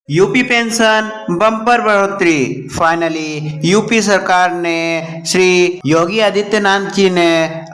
UP pension bumper बढ़ोतरी। Finally UP सरकार ने श्री योगी आदित्यनाथ जी ने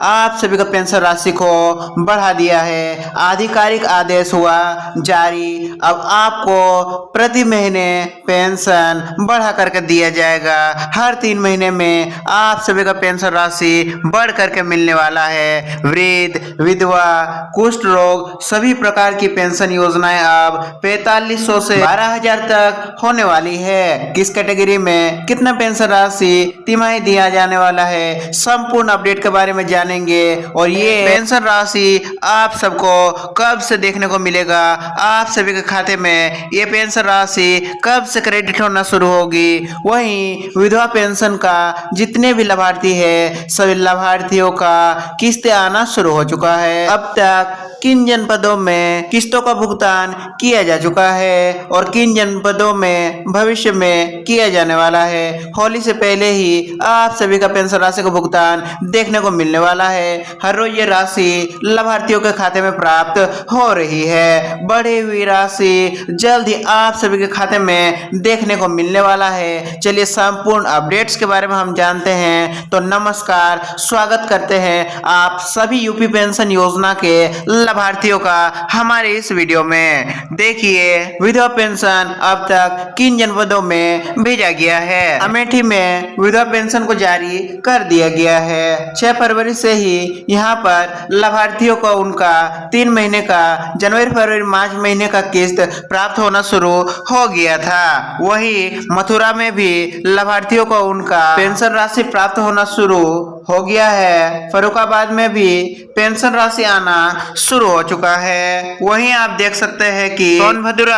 आप सभी का पेंशन राशि को बढ़ा दिया है। आधिकारिक आदेश हुआ जारी। अब आपको प्रति महीने पेंशन बढ़ा करके दिया जाएगा। हर 3 महीने में आप सभी का पेंशन राशि बढ़ करके मिलने वाला है। वृद्ध, विधवा, कुष्ठ रोग सभी प्रकार की पेंशन योजनाएं अब 4500 से 12,000 तक होने वाली है। किस कैटेगरी में कितना पेंशन राशि तिमाही दिया जाने वाला है, संपूर्ण अपडेट के बारे में जानेंगे। और ये पेंशन राशि आप सबको कब से देखने को मिलेगा, आप सभी के खाते में ये पेंशन राशि कब से क्रेडिट होना शुरू होगी। वहीं विधवा पेंशन का जितने भी लाभार्थी है सभी लाभार्थियों का किस्तें आना शुरू हो चुका है। अब तक किन जनपदों में किस्तों का भुगतान किया जा चुका है और किन जनपदों में भविष्य में किया जाने वाला है। होली से पहले ही आप सभी का पेंशन राशि का भुगतान देखने को मिलने वाला है। हर रोज ये राशि लाभार्थियों के खाते में प्राप्त हो रही है। बढ़ी हुई राशि जल्द ही आप सभी के खाते में देखने को मिलने वाला है। चलिए संपूर्ण अपडेट्स के बारे में हम जानते हैं। तो नमस्कार, स्वागत करते हैं आप सभी यूपी पेंशन योजना के लाभार्थियों का हमारे इस वीडियो में। देखिए विधवा पेंशन अब तक किन जनपदों में भेजा गया है। अमेठी में विधवा पेंशन को जारी कर दिया गया है। 6 फरवरी से ही यहां पर लाभार्थियों को उनका 3 महीने का जनवरी, फरवरी, मार्च महीने का किस्त प्राप्त होना शुरू हो गया था। वहीं मथुरा में भी लाभार्थियों को उनका पेंशन राशि प्राप्त होना शुरू हो गया है। फर्रुखाबाद में भी पेंशन राशि आना शुरू हो चुका है। वहीं आप देख सकते हैं कि सोनभद्र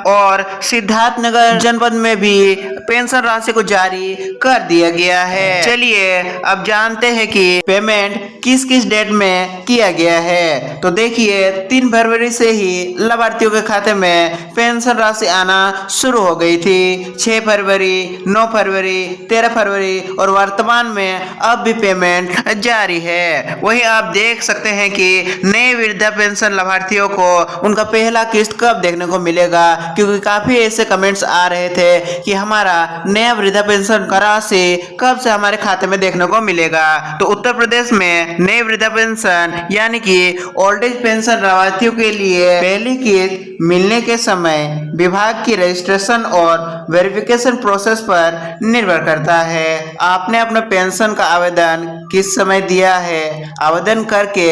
और सिद्धार्थनगर जनपद में भी पेंशन राशि को जारी कर दिया गया है। चलिए अब जानते हैं कि पेमेंट किस किस डेट में किया गया है। तो देखिए 3 फरवरी से ही लाभार्थियों के खाते में पेंशन राशि आना शुरू हो गई थी। 6 फरवरी, 9 फरवरी, 13 फरवरी और वर्तमान में अब भी पेमेंट जारी है। वहीं आप देख सकते हैं कि नए वृद्धा पेंशन लाभार्थियों को उनका पहला किस्त कब देखने को मिलेगा, क्योंकि काफी ऐसे कमेंट्स आ रहे थे कि हमारा नया वृद्धा पेंशन का राशि कब से हमारे खाते में देखने को मिलेगा। तो उत्तर प्रदेश में नए वृद्धा पेंशन यानी कि ओल्ड एज पेंशन लाभार्थियों के लिए पहली किस्त मिलने के समय विभाग की रजिस्ट्रेशन और वेरिफिकेशन प्रोसेस पर निर्भर करता है। आपने अपना पेंशन का आवेदन किस समय दिया है, आवेदन करके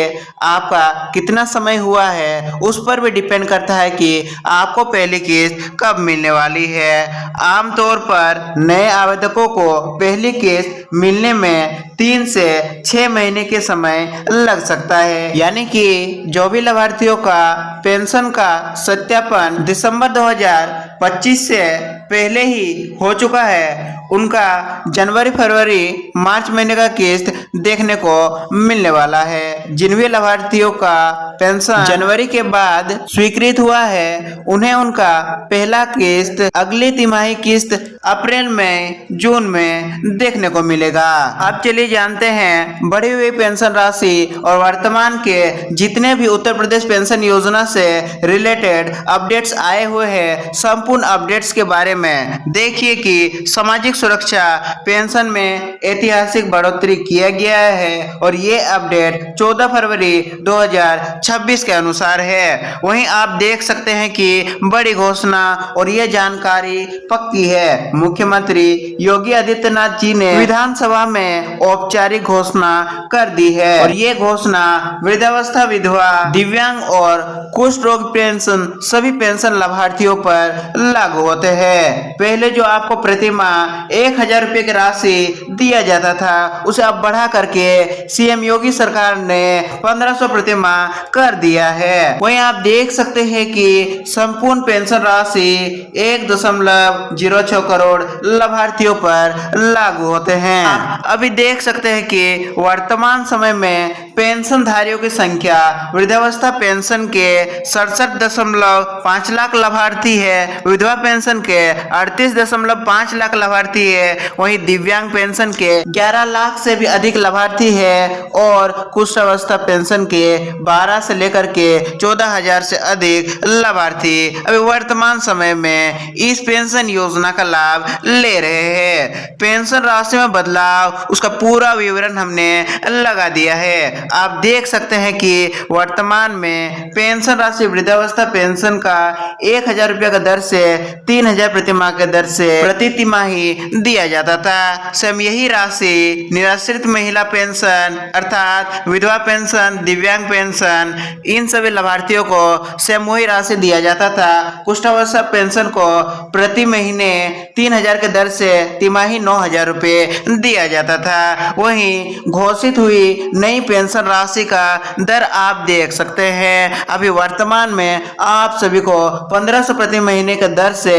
आपका कितना समय हुआ है, उस पर भी डिपेंड करता है कि आपको पहली किस्त कब मिलने वाली है। आमतौर पर नए आवेदकों को पहली किस्त मिलने में 3 से 6 महीने के समय लग सकता है। यानी कि जो भी लाभार्थियों का पेंशन का सत्यापन दिसंबर 2025 से पहले ही हो चुका है, उनका जनवरी, फरवरी, मार्च महीने का किस्त देखने को मिलने वाला है। जिन भी लाभार्थियों का पेंशन जनवरी के बाद स्वीकृत हुआ है, उन्हें उनका पहला किस्त अगली तिमाही किस्त अप्रैल में, जून में देखने को मिलेगा। अब चलिए जानते हैं बढ़ी हुई पेंशन राशि और वर्तमान के जितने भी उत्तर प्रदेश पेंशन योजना से रिलेटेड अपडेट्स आए हुए हैं, संपूर्ण अपडेट्स के बारे में। देखिए कि सामाजिक सुरक्षा पेंशन में ऐतिहासिक बढ़ोतरी किया गया है और ये अपडेट 14 फरवरी 2026 के अनुसार है। वहीं आप देख सकते हैं कि बड़ी घोषणा और ये जानकारी पक्की है। मुख्यमंत्री योगी आदित्यनाथ जी ने विधानसभा में औपचारिक घोषणा कर दी है और ये घोषणा वृद्धावस्था, विधवा, दिव्यांग और कुष्ठ रोग पेंशन सभी पेंशन लाभार्थियों पर लागू होते हैं। पहले जो आपको प्रति माह 1,000 रुपए की राशि दिया जाता था, उसे अब बढ़ा करके सीएम योगी सरकार ने 1500 प्रति माह कर दिया है। वहीं आप देख सकते हैं कि संपूर्ण पेंशन राशि 1.06 करोड़ लाभार्थियों पर लागू होते हैं। अभी देख सकते हैं कि वर्तमान समय में पेंशन धारियों की संख्या वृद्धावस्था पेंशन के 67.5 लाख लाभार्थी है, विधवा पेंशन के 38.5 लाख लाभार्थी है। वहीं दिव्यांग पेंशन पेंशन के 11 लाख से भी अधिक लाभार्थी है और कुष्ठ अवस्था पेंशन के 12 से लेकर के 14,000 से अधिक लाभार्थी अभी वर्तमान समय में इस पेंशन योजना का लाभ ले रहे हैं। पेंशन राशि में बदलाव उसका पूरा विवरण हमने लगा दिया है। आप देख सकते हैं कि वर्तमान में पेंशन राशि वृद्धावस्था पेंशन का 1,000 रुपये का दर से 3,000 प्रति माह के दर से प्रति तिमाही दिया जाता था। स्वयं यही राशि निराश्रित महिला पेंशन अर्थात विधवा पेंशन, दिव्यांग पेंशन, इन सभी लाभार्थियों को स्वयं वही राशि दिया जाता था। कुष्ठावस्था पेंशन को प्रति महीने 3,000 के दर से तिमाही 9,000 रुपये दिया जाता था। वहीं घोषित हुई नई पेंशन राशि का दर आप देख सकते हैं। अभी वर्तमान में आप सभी को 1,500 प्रति महीने के दर से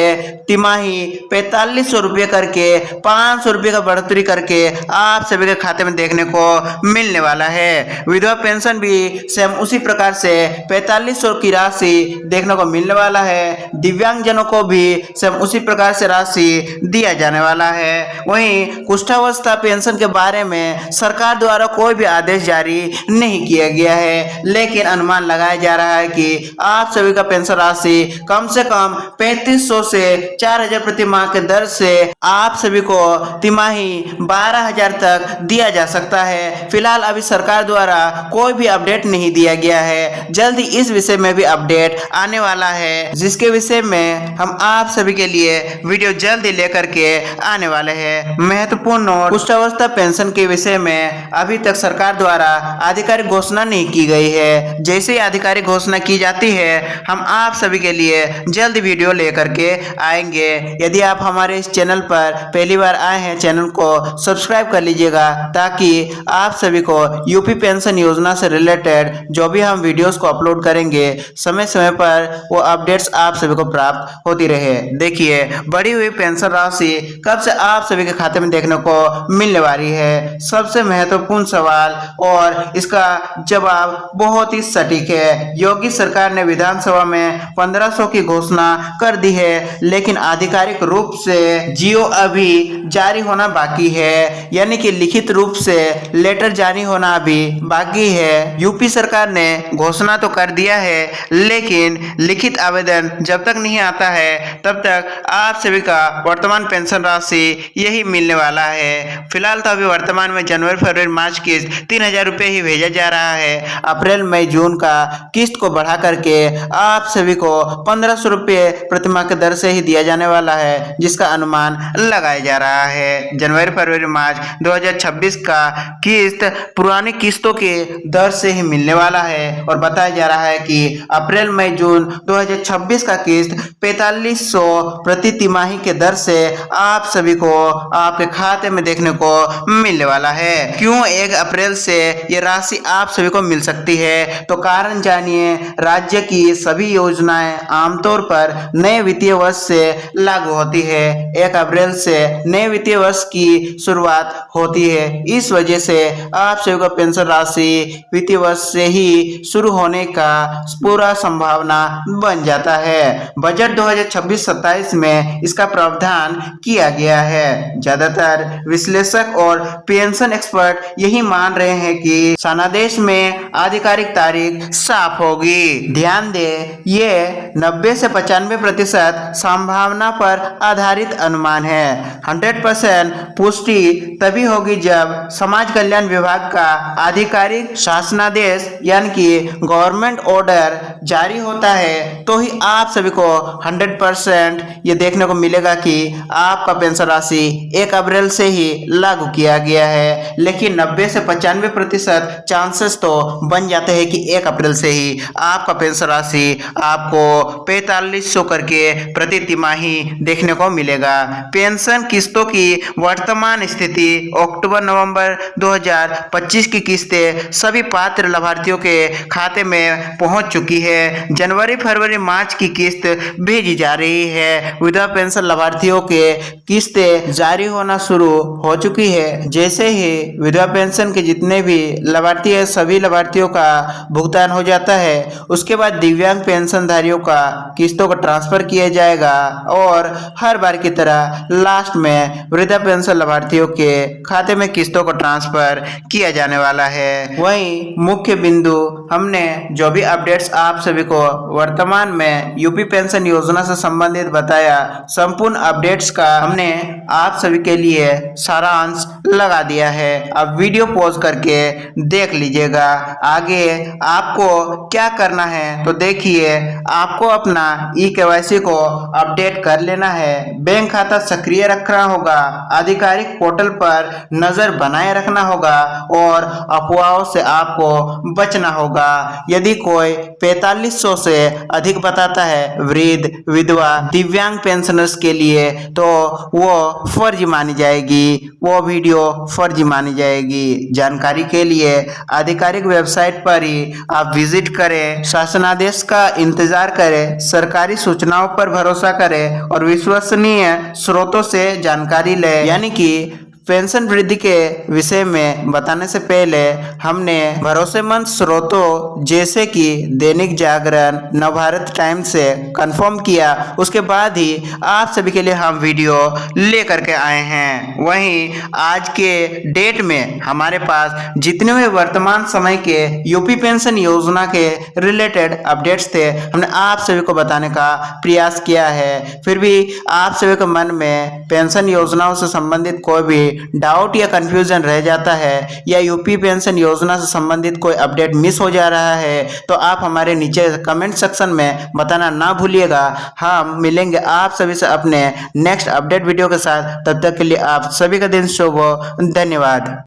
तिमाही 4,500 रुपये करके 500 रुपये का बढ़ोतरी करके आप सभी के खाते में देखने को मिलने वाला है। विधवा पेंशन भी सेम उसी प्रकार से 4,500 की राशि देखने को मिलने वाला है। दिव्यांग जनों को भी सेम उसी प्रकार से राशि दिया जाने वाला है। वहीं कुष्ठावस्था पेंशन के बारे में सरकार द्वारा कोई भी आदेश जारी नहीं किया गया है, लेकिन अनुमान लगाया जा रहा है कि आप सभी का पेंशन राशि कम से कम 3,500 से 4,000 प्रति माह के दर से आप सभी को तिमाही 12,000 तक दिया जा सकता है। फिलहाल अभी सरकार द्वारा कोई भी अपडेट नहीं दिया गया है। जल्द ही इस विषय में भी अपडेट आने वाला है, जिसके विषय में हम आप सभी के लिए वीडियो जल्द ही लेकर के आने वाले हैं। महत्वपूर्ण नोट, कुष्ठावस्था पेंशन के विषय में अभी तक सरकार द्वारा आधिकारिक घोषणा नहीं की गई है। जैसे ही आधिकारिक घोषणा की जाती है हम आप सभी के लिए जल्द वीडियो लेकर के आएंगे। यदि आप हमारे इस चैनल पर पहली बार आए हैं, चैनल को सब्सक्राइब कर लीजिएगा ताकि आप सभी को यूपी पेंशन योजना से रिलेटेड जो भी हम वीडियोस को अपलोड करेंगे समय समय पर वो अपडेट्स आप सभी को प्राप्त होती रहे। देखिए, बढ़ी हुई पेंशन राशि कब से आप सभी के खाते में देखने को मिलने वाली है, सबसे महत्वपूर्ण सवाल और इसका जवाब बहुत ही सटीक है। योगी सरकार ने विधानसभा में 1,500 की घोषणा कर दी है, लेकिन आधिकारिक रूप से जियो अभी जारी होना बाकी है, यानी कि लिखित रूप से लेटर जारी होना अभी बाकी है। यूपी सरकार ने घोषणा तो कर दिया है, लेकिन लिखित आवेदन जब तक नहीं आता है तब तक आप सभी का वर्तमान पेंशन राशि यही मिलने वाला है। फिलहाल तो अभी वर्तमान में जनवरी, फरवरी, मार्च की 3,000 रुपये ही भेजा जा रहा है। अप्रैल, मई, जून का किस्त को बढ़ा करके आप सभी को 1,500 रुपये प्रति माह के दर से ही दिया जाने वाला है, जिसका अनुमान लगाया जा रहा है। जनवरी, फरवरी, मार्च 2026 का किस्त पुरानी किस्तों के दर से ही मिलने वाला है और बताया जा रहा है कि अप्रैल, मई, जून 2026 का किस्त 4,500 प्रति तिमाही के दर से आप सभी को आपके खाते में देखने को मिलने वाला है। क्यों 1 अप्रैल से ये राशि आप सभी को मिल सकती है, तो कारण जानिए। राज्य की सभी योजनाएं आमतौर पर नए वित्तीय वर्ष से लागू होती है। 1 अप्रैल से नए वित्तीय वर्ष की शुरुआत होती है। इस वजह से आप सभी को पेंशन राशि वित्तीय वर्ष से ही शुरू होने का पूरा संभावना बन जाता है। बजट 2026-27 में इसका प्रावधान किया गया है। ज्यादातर विश्लेषक और पेंशन एक्सपर्ट यही मान रहे हैं कि सनादेश में आधिकारिक तारीख साफ होगी। ध्यान दें, ये 90 से 95% संभावना पर आधारित अनुमान है। 100% पुष्टि तभी होगी जब समाज कल्याण विभाग का आधिकारिक शासनादेश यानी कि गवर्नमेंट ऑर्डर जारी होता है, तो ही आप सभी को 100% ये देखने को मिलेगा कि आपका पेंशन राशि 1 अप्रैल से ही लागू किया गया है। लेकिन 90 से 95% चांसेस तो बन जाते हैं कि 1 अप्रैल से ही आपका पेंशन राशि आपको 4,500 करके प्रति तिमाही देखने को मिलेगा। पेंशन किस्तों की वर्तमान स्थिति अक्टूबर नवंबर 2025 की किस्तें सभी पात्र लाभार्थियों के खाते में पहुंच चुकी है। जनवरी, फरवरी, मार्च की किस्त भेजी जा रही है। विधवा पेंशन लाभार्थियों के किस्तें जारी होना शुरू हो चुकी है। जैसे ही विधवा पेंशन के जितने भी लाभार्थी है सभी लाभार्थियों का भुगतान हो जाता है, उसके बाद दिव्यांग पेंशनधारियों का किस्तों को ट्रांसफर किया जाएगा और हर बार की तरह लास्ट में वृद्धा पेंशन लाभार्थियों के खाते में किस्तों को ट्रांसफर किया जाने वाला है। वहीं मुख्य बिंदु हमने जो भी अपडेट्स आप सभी को वर्तमान में यूपी पेंशन योजना से संबंधित बताया, संपूर्ण अपडेट्स का हमने आप सभी के लिए सारांश लगा दिया है। अब वीडियो पॉज करके देख लीजिएगा। आगे आपको क्या करना है तो देखिए, आपको अपना ई-केवाईसी को अपडेट कर लेना है, बैंक खाता सक्रिय रखना होगा, आधिकारिक पोर्टल पर नजर बनाए रखना होगा और अफवाहों से आपको बचना होगा। यदि कोई 4500 से अधिक बताता है वृद्ध, विधवा, दिव्यांग पेंशनर्स के लिए, तो वो फर्जी मानी जाएगी, वो वीडियो फर्जी मानी जाएगी। जानकारी के लिए आधिकारिक वेबसाइट पर ही आप विजिट करें, शासनादेश का इंतजार करें, सरकारी सूचनाओं पर भरोसा करें और विश्वसनीय स्रोतों से जानकारी लें। यानी कि पेंशन वृद्धि के विषय में बताने से पहले हमने भरोसेमंद स्रोतों जैसे कि दैनिक जागरण, नवभारत टाइम्स से कंफर्म किया, उसके बाद ही आप सभी के लिए हम वीडियो लेकर के आए हैं। वहीं आज के डेट में हमारे पास जितने भी वर्तमान समय के यूपी पेंशन योजना के रिलेटेड अपडेट्स थे, हमने आप सभी को बताने का प्रयास किया है। फिर भी आप सभी के मन में पेंशन योजनाओं से संबंधित कोई भी डाउट या कंफ्यूजन रह जाता है या यूपी पेंशन योजना से संबंधित कोई अपडेट मिस हो जा रहा है, तो आप हमारे नीचे कमेंट सेक्शन में बताना ना भूलिएगा। हम मिलेंगे आप सभी से अपने नेक्स्ट अपडेट वीडियो के साथ। तब तक के लिए आप सभी का दिन शुभ हो। धन्यवाद।